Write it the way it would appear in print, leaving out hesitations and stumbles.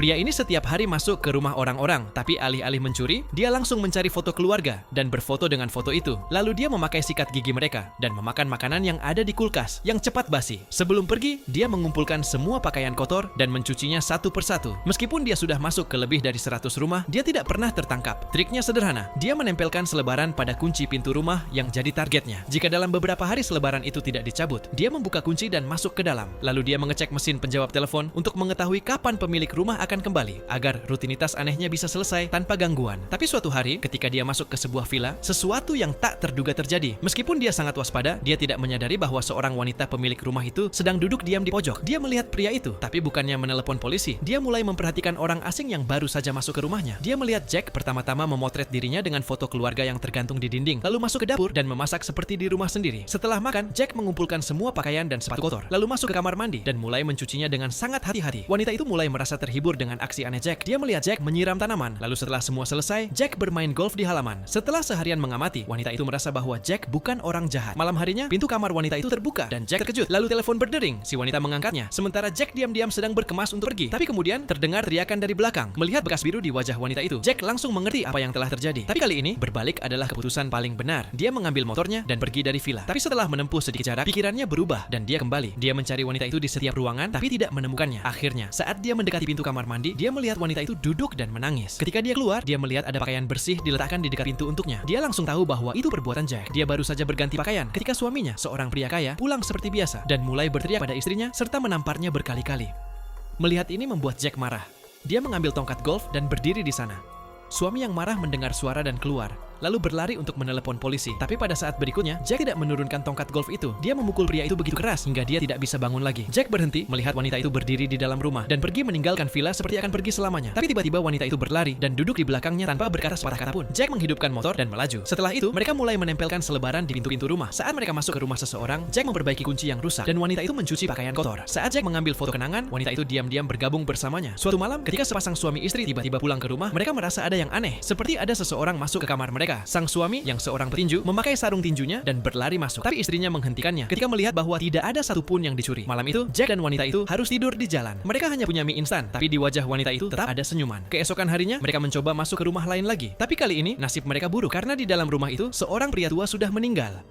Pria ini setiap hari masuk ke rumah orang-orang, tapi alih-alih mencuri, dia langsung mencari foto keluarga dan berfoto dengan foto itu. Lalu dia memakai sikat gigi mereka dan memakan makanan yang ada di kulkas yang cepat basi. Sebelum pergi, dia mengumpulkan semua pakaian kotor dan mencucinya satu persatu. Meskipun dia sudah masuk ke lebih dari 100 rumah, dia tidak pernah tertangkap. Triknya sederhana, dia menempelkan selebaran pada kunci pintu rumah yang jadi targetnya. Jika dalam beberapa hari selebaran itu tidak dicabut, dia membuka kunci dan masuk ke dalam. Lalu dia mengecek mesin penjawab telepon untuk mengetahui kapan pemilik rumah akan kembali, agar rutinitas anehnya bisa selesai tanpa gangguan. Tapi suatu hari, ketika dia masuk ke sebuah villa, sesuatu yang tak terduga terjadi. Meskipun dia sangat waspada, dia tidak menyadari bahwa seorang wanita pemilik rumah itu sedang duduk diam di pojok. Dia melihat pria itu, tapi bukannya menelepon polisi, dia mulai memperhatikan orang asing yang baru saja masuk ke rumahnya. Dia melihat Jack pertama-tama memotret dirinya dengan foto keluarga yang tergantung di dinding, lalu masuk ke dapur dan memasak seperti di rumah sendiri. Setelah makan, Jack mengumpulkan semua pakaian dan sepatu kotor, lalu masuk ke kamar mandi dan mulai mencucinya dengan sangat hati-hati. Wanita itu mulai merasa terhibur dengan aksi aneh Jack. Dia melihat Jack menyiram tanaman. Lalu setelah semua selesai, Jack bermain golf di halaman. Setelah seharian mengamati, wanita itu merasa bahwa Jack bukan orang jahat. Malam harinya, pintu kamar wanita itu terbuka dan Jack terkejut. Lalu telepon berdering. Si wanita mengangkatnya, sementara Jack diam-diam sedang berkemas untuk pergi. Tapi kemudian terdengar teriakan dari belakang. Melihat bekas biru di wajah wanita itu, Jack langsung mengerti apa yang telah terjadi. Tapi kali ini, berbalik adalah keputusan paling benar. Dia mengambil motornya dan pergi dari villa. Tapi setelah menempuh sedikit jarak, pikirannya berubah dan dia kembali. Dia mencari wanita itu di setiap ruangan, tapi tidak menemukannya. Akhirnya, saat dia mendekati pintu kamar mandi, dia melihat wanita itu duduk dan menangis. Ketika dia keluar, dia melihat ada pakaian bersih diletakkan di dekat pintu untuknya. Dia langsung tahu bahwa itu perbuatan Jack. Dia baru saja berganti pakaian ketika suaminya, seorang pria kaya, pulang seperti biasa dan mulai berteriak pada istrinya serta menamparnya berkali-kali. Melihat ini membuat Jack marah. Dia mengambil tongkat golf dan berdiri di sana. Suami yang marah mendengar suara dan keluar, lalu berlari untuk menelepon polisi. Tapi pada saat berikutnya, Jack tidak menurunkan tongkat golf itu. Dia memukul pria itu begitu keras hingga dia tidak bisa bangun lagi. Jack berhenti melihat wanita itu berdiri di dalam rumah dan pergi meninggalkan villa seperti akan pergi selamanya. Tapi tiba-tiba wanita itu berlari dan duduk di belakangnya tanpa berkata sepatah kata pun. Jack menghidupkan motor dan melaju. Setelah itu, mereka mulai menempelkan selebaran di pintu-pintu rumah. Saat mereka masuk ke rumah seseorang, Jack memperbaiki kunci yang rusak dan wanita itu mencuci pakaian kotor. Saat Jack mengambil foto kenangan, wanita itu diam-diam bergabung bersamanya. Suatu malam, ketika sepasang suami istri tiba-tiba pulang ke rumah, mereka merasa ada yang aneh, seperti ada seseorang masuk ke kamar mereka. Sang suami yang seorang petinju memakai sarung tinjunya dan berlari masuk. Tapi istrinya menghentikannya ketika melihat bahwa tidak ada satupun yang dicuri. Malam itu, Jack dan wanita itu harus tidur di jalan. Mereka hanya punya mie instan, tapi di wajah wanita itu tetap ada senyuman. Keesokan harinya, mereka mencoba masuk ke rumah lain lagi. Tapi kali ini, nasib mereka buruk karena di dalam rumah itu, seorang pria tua sudah meninggal.